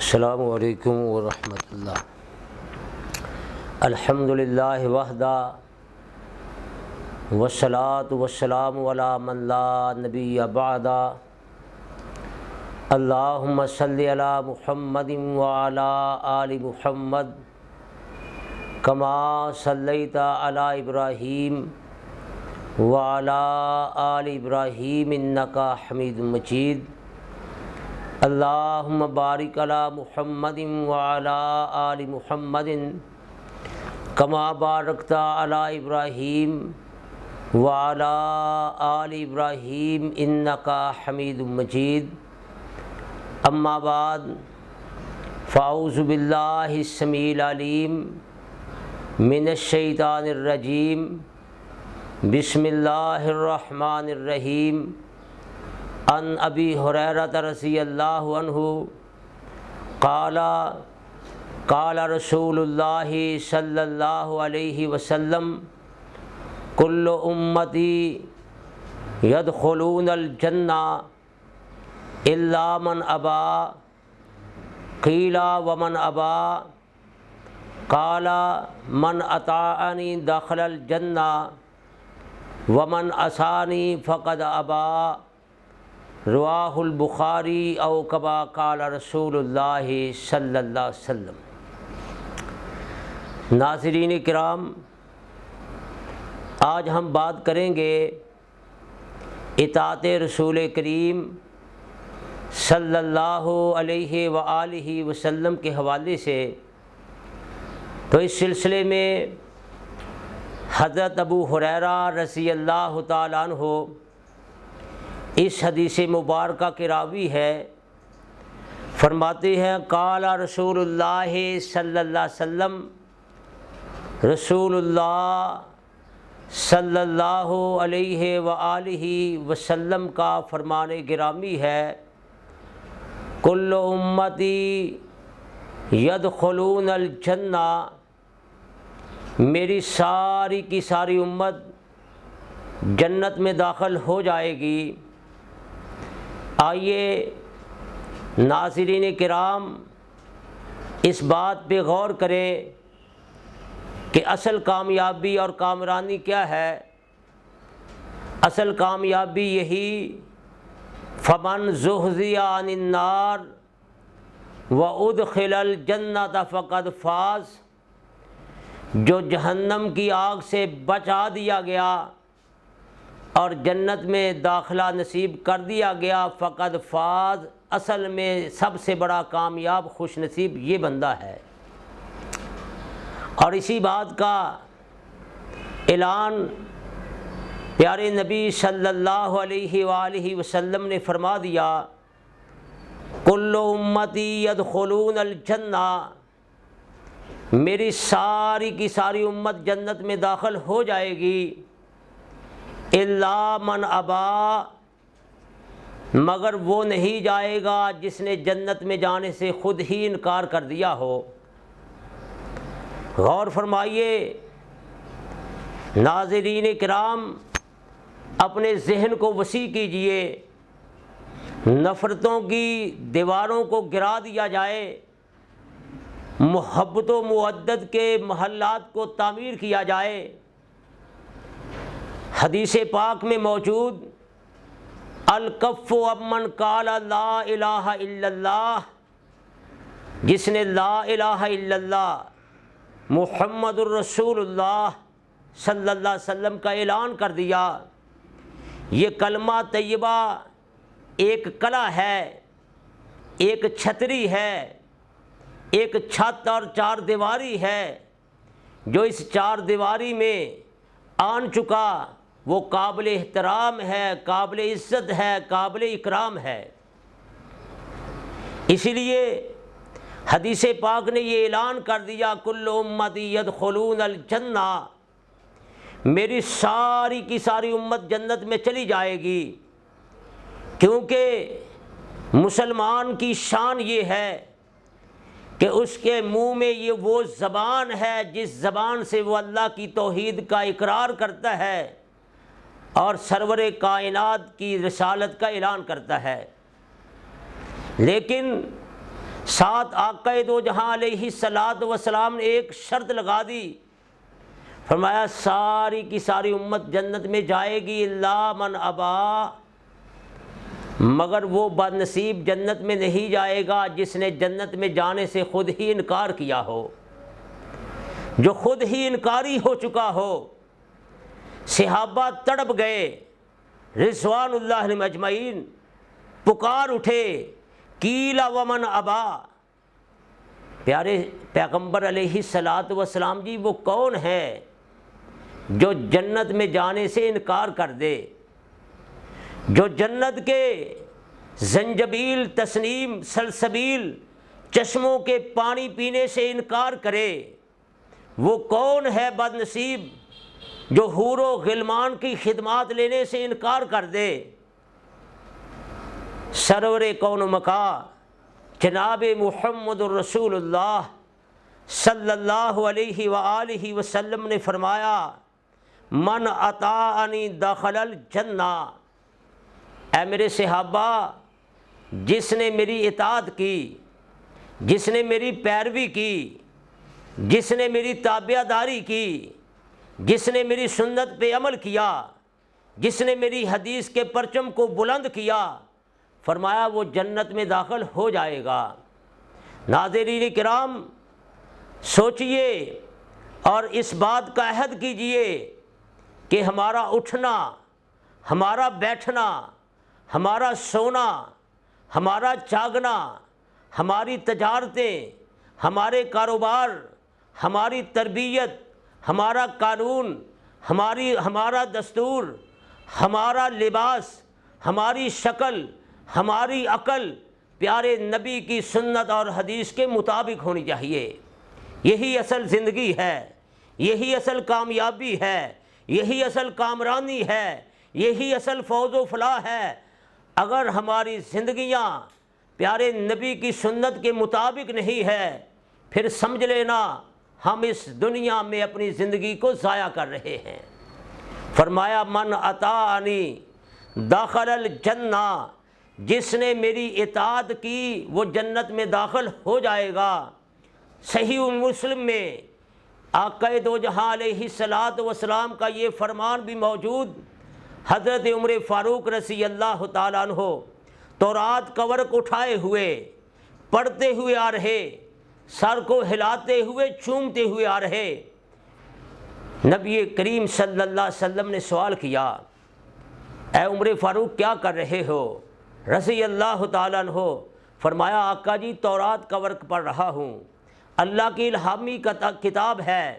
السلام علیکم ورحمۃ اللہ۔ الحمدللہ وحدہ والصلاۃ والسلام علی من لا نبی بعدہ۔ اللہم صلی علی محمد وعلی آل محمد کما صلیت علی ابراہیم وعلی آل ابراہیم انک حمید مجید۔ اللہم بارک علی محمد وعلی آل محمد کما بارکت علی ابراہیم وعلی آل ابراہیم انک حمید مجید۔ اما بعد فاعوذ باللہ السمیع العلیم من الشیطان الرجیم۔ بسم اللہ الرحمن الرحیم۔ عن ابی ہریرہ رضی اللہ عنہ قال قال رسول اللہ صلی اللہ علیہ وسلم کل امتی یدخلون الجنہ الا من ابا قیل ومن ابا قال من اطاعنی دخل الجنہ ومن عصانی فقد ابا۔ رواہ البخاری او کما قال رسول اللہ صلی اللہ علیہ وسلم۔ ناظرین کرام، آج ہم بات کریں گے اطاعت رسول کریم صلی اللہ علیہ وآلہ وسلم کے حوالے سے۔ تو اس سلسلے میں حضرت ابو ہریرہ رضی اللہ تعالیٰ عنہ اس حدیث مبارکہ کے راوی ہے، فرماتے ہیں قال رسول اللہ صلی اللہ علیہ وسلم، رسول اللہ صلی اللہ علیہ وآلہ وسلم کا فرمان گرامی ہے، کل امتی یدخلون الجنہ، میری ساری کی ساری امت جنت میں داخل ہو جائے گی۔ آئیے ناظرین کرام اس بات پہ غور کریں کہ اصل کامیابی اور کامرانی کیا ہے۔ اصل کامیابی یہی فمن زحزح عن النار وادخل الجنۃ فقد فاز، جو جہنم کی آگ سے بچا دیا گیا اور جنت میں داخلہ نصیب کر دیا گیا، فقد فاز، اصل میں سب سے بڑا کامیاب خوش نصیب یہ بندہ ہے۔ اور اسی بات کا اعلان پیارے نبی صلی اللہ علیہ وآلہ وسلم نے فرما دیا، کل امتی یدخلون الجنہ، میری ساری کی ساری امت جنت میں داخل ہو جائے گی، الا من ابا، مگر وہ نہیں جائے گا جس نے جنت میں جانے سے خود ہی انکار کر دیا ہو۔ غور فرمائیے ناظرین کرام، اپنے ذہن کو وسیع کیجئے، نفرتوں کی دیواروں کو گرا دیا جائے، محبت و مودت کے محلات کو تعمیر کیا جائے۔ حدیث پاک میں موجود الکف عمن قال لا الہ الا اللہ، جس نے لا الہ الا اللہ محمد الرسول اللہ صلی اللہ علیہ وسلم کا اعلان کر دیا۔ یہ کلمہ طیبہ ایک کلا ہے، ایک چھتری ہے، ایک چھت اور چار دیواری ہے۔ جو اس چار دیواری میں آن چکا وہ قابل احترام ہے، قابل عزت ہے، قابل اکرام ہے۔ اسی لیے حدیث پاک نے یہ اعلان کر دیا، کل امتی یدخلون الجنہ، میری ساری کی ساری امت جنت میں چلی جائے گی، کیونکہ مسلمان کی شان یہ ہے کہ اس کے منہ میں یہ وہ زبان ہے جس زبان سے وہ اللہ کی توحید کا اقرار کرتا ہے اور سرور کائنات کی رسالت کا اعلان کرتا ہے۔ لیکن ساتھ آقا دو جہاں علیہ الصلوۃ والسلام نے ایک شرط لگا دی، فرمایا ساری کی ساری امت جنت میں جائے گی الا من ابا، مگر وہ بد نصیب جنت میں نہیں جائے گا جس نے جنت میں جانے سے خود ہی انکار کیا ہو، جو خود ہی انکاری ہو چکا ہو۔ صحابہ تڑپ گئے رضوان اللہ علیہم اجمعین، پکار اٹھے قیل ومن ابا، پیارے پیغمبر علیہ الصلوۃ والسلام جی وہ کون ہے جو جنت میں جانے سے انکار کر دے، جو جنت کے زنجبیل، تسنیم، سلسبیل، چشموں کے پانی پینے سے انکار کرے؟ وہ کون ہے بد نصیب جو حور و غلمان کی خدمات لینے سے انکار کر دے؟ سرور کون و مکان جناب محمد الرسول اللہ صلی اللہ علیہ وآلہ وسلم نے فرمایا من اطاعنی دخل الجنہ، اے میرے صحابہ جس نے میری اطاعت کی، جس نے میری پیروی کی، جس نے میری تابعداری کی، جس نے میری سنت پہ عمل کیا، جس نے میری حدیث کے پرچم کو بلند کیا، فرمایا وہ جنت میں داخل ہو جائے گا۔ ناظرین کرام سوچئے اور اس بات کا عہد کیجئے کہ ہمارا اٹھنا، ہمارا بیٹھنا، ہمارا سونا، ہمارا جاگنا، ہماری تجارتیں، ہمارے کاروبار، ہماری تربیت، ہمارا قانون، ہمارا دستور، ہمارا لباس، ہماری شکل، ہماری عقل پیارے نبی کی سنت اور حدیث کے مطابق ہونی چاہیے۔ یہی اصل زندگی ہے، یہی اصل کامیابی ہے، یہی اصل کامرانی ہے، یہی اصل فوز و فلاح ہے۔ اگر ہماری زندگیاں پیارے نبی کی سنت کے مطابق نہیں ہے پھر سمجھ لینا ہم اس دنیا میں اپنی زندگی کو ضائع کر رہے ہیں۔ فرمایا من اطاعنی دخل الجنہ، جس نے میری اطاعت کی وہ جنت میں داخل ہو جائے گا۔ صحیح مسلم میں آقا دو جہاں علیہ الصلوۃ والسلام کا یہ فرمان بھی موجود، حضرت عمر فاروق رضی اللہ تعالیٰ عنہ تورات کا ورق اٹھائے ہوئے پڑھتے ہوئے آ رہے، سر کو ہلاتے ہوئے چومتے ہوئے آ رہے۔ نبی کریم صلی اللہ علیہ وسلم نے سوال کیا اے عمر فاروق کیا کر رہے ہو رضی اللہ تعالیٰ عنہ؟ فرمایا آقا جی تورات کا ورق پڑھ رہا ہوں، اللہ کی الہامی کتاب ہے،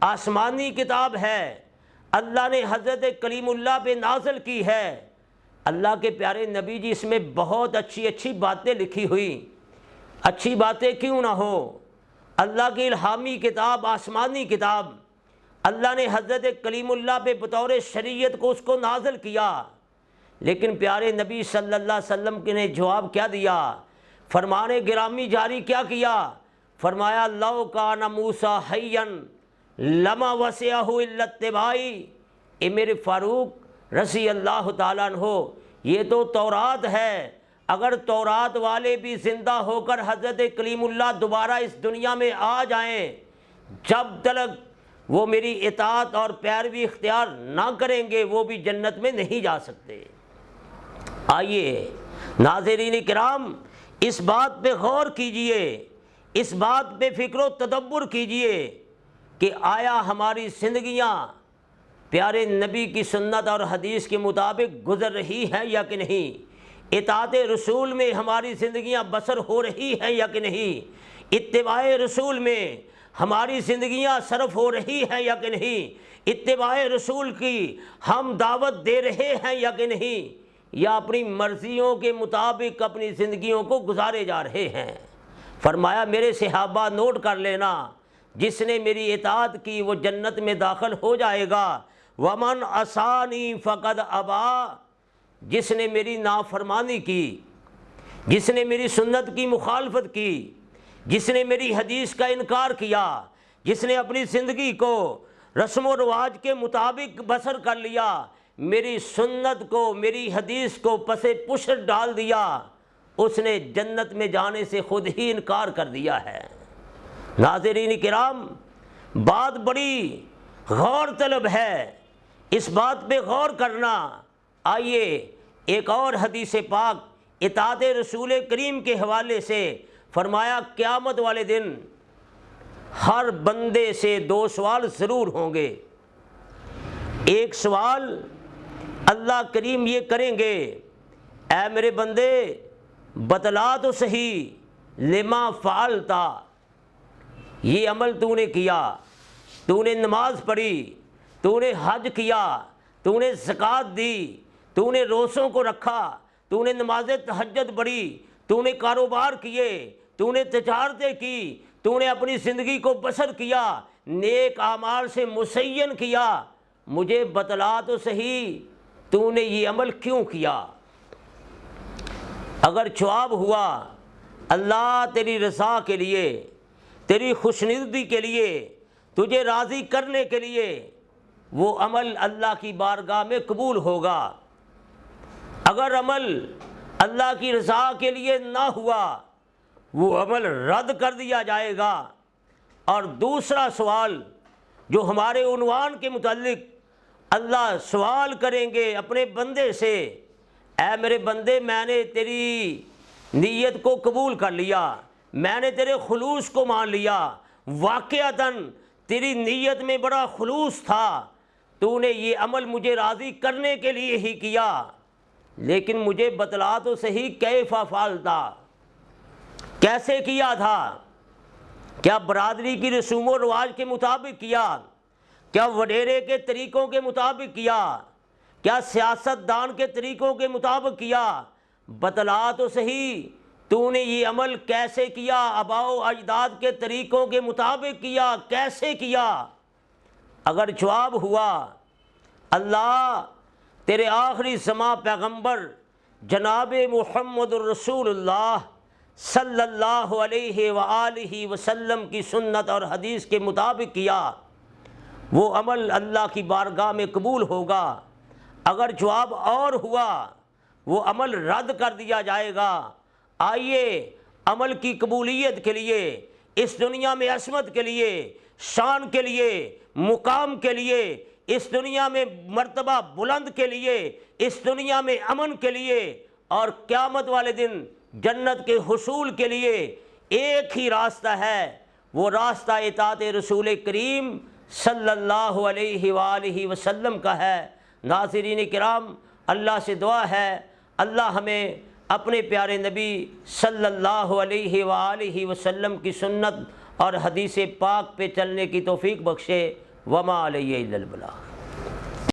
آسمانی کتاب ہے، اللہ نے حضرت کلیم اللہ پہ نازل کی ہے۔ اللہ کے پیارے نبی جی اس میں بہت اچھی اچھی باتیں لکھی ہوئی، اچھی باتیں کیوں نہ ہو؟ اللہ کی الہامی کتاب، آسمانی کتاب، اللہ نے حضرت کلیم اللہ پہ بطور شریعت کو اس کو نازل کیا، لیکن پیارے نبی صلی اللہ علیہ وسلم نے جواب کیا دیا؟ فرمان گرامی جاری کیا کیا؟ فرمایا لو کان موسیٰ حیا لما وسعہ الا اتباعی۔ اے میرے فاروق رضی اللہ تعالیٰ عنہ یہ تو تورات ہے، اگر تورات والے بھی زندہ ہو کر حضرت کلیم اللہ دوبارہ اس دنیا میں آ جائیں، جب تک وہ میری اطاعت اور پیروی اختیار نہ کریں گے وہ بھی جنت میں نہیں جا سکتے۔ آئیے ناظرین کرام اس بات پہ غور کیجئے، اس بات پہ فکر و تدبر کیجئے کہ آیا ہماری زندگیاں پیارے نبی کی سنت اور حدیث کے مطابق گزر رہی ہیں یا کہ نہیں؟ اطاعت رسول میں ہماری زندگیاں بسر ہو رہی ہیں یا کہ نہیں؟ اتباع رسول میں ہماری زندگیاں صرف ہو رہی ہیں یا کہ نہیں؟ اتباع رسول کی ہم دعوت دے رہے ہیں یا کہ نہیں؟ یا اپنی مرضیوں کے مطابق اپنی زندگیوں کو گزارے جا رہے ہیں؟ فرمایا میرے صحابہ نوٹ کر لینا، جس نے میری اطاعت کی وہ جنت میں داخل ہو جائے گا، ومن عصانی فقد ابا، جس نے میری نافرمانی کی، جس نے میری سنت کی مخالفت کی، جس نے میری حدیث کا انکار کیا، جس نے اپنی زندگی کو رسم و رواج کے مطابق بسر کر لیا، میری سنت کو، میری حدیث کو پس پشت ڈال دیا، اس نے جنت میں جانے سے خود ہی انکار کر دیا ہے۔ ناظرین کرام، بات بڑی غور طلب ہے، اس بات پہ غور کرنا۔ آئیے ایک اور حدیث پاک اطاعت رسول کریم کے حوالے سے فرمایا قیامت والے دن ہر بندے سے 2 سوال ضرور ہوں گے۔ ایک سوال اللہ کریم یہ کریں گے، اے میرے بندے بتلا تو صحیح لما فعلتا، یہ عمل تو نے کیا، تو نے نماز پڑھی، تو نے حج کیا، تو نے زکوٰۃ دی، تو نے روزوں کو رکھا، تو نے نماز تہجد پڑھی، تو نے کاروبار کیے، تو نے تجارتیں کی، تو نے اپنی زندگی کو بسر کیا، نیک اعمال سے مزین کیا، مجھے بتلا تو صحیح تو نے یہ عمل کیوں کیا؟ اگر جواب ہوا اللہ تیری رضا کے لیے، تیری خوشنودی کے لیے، تجھے راضی کرنے کے لیے، وہ عمل اللہ کی بارگاہ میں قبول ہوگا۔ اگر عمل اللہ کی رضا کے لیے نہ ہوا، وہ عمل رد کر دیا جائے گا۔ اور دوسرا سوال جو ہمارے عنوان کے متعلق اللہ سوال کریں گے اپنے بندے سے، اے میرے بندے میں نے تیری نیت کو قبول کر لیا، میں نے تیرے خلوص کو مان لیا، واقعتاً تیری نیت میں بڑا خلوص تھا، تو نے یہ عمل مجھے راضی کرنے کے لیے ہی کیا، لیکن مجھے بتلا تو صحیح کیف فعلتا، کیسے کیا تھا؟ کیا برادری کی رسوم و رواج کے مطابق کیا؟ کیا وڈیرے کے طریقوں کے مطابق کیا؟ کیا سیاست دان کے طریقوں کے مطابق کیا؟ بتلا تو صحیح تو نے یہ عمل کیسے کیا؟ آباء و اجداد کے طریقوں کے مطابق کیا، کیسے کیا؟ اگر جواب ہوا اللہ تیرے آخری زماں پیغمبر جناب محمد الرسول اللہ صلی اللہ علیہ وآلہ وسلم کی سنت اور حدیث کے مطابق کیا، وہ عمل اللہ کی بارگاہ میں قبول ہوگا۔ اگر جواب اور ہوا وہ عمل رد کر دیا جائے گا۔ آئیے عمل کی قبولیت کے لیے، اس دنیا میں عصمت کے لیے، شان کے لیے، مقام کے لیے، اس دنیا میں مرتبہ بلند کے لیے، اس دنیا میں امن کے لیے اور قیامت والے دن جنت کے حصول کے لیے ایک ہی راستہ ہے، وہ راستہ اطاعت رسول کریم صلی اللہ علیہ وآلہ وسلم کا ہے۔ ناظرین کرام، اللہ سے دعا ہے اللہ ہمیں اپنے پیارے نبی صلی اللہ علیہ وآلہ وسلم کی سنت اور حدیث پاک پہ چلنے کی توفیق بخشے۔ وما علیہ الا البلاغ۔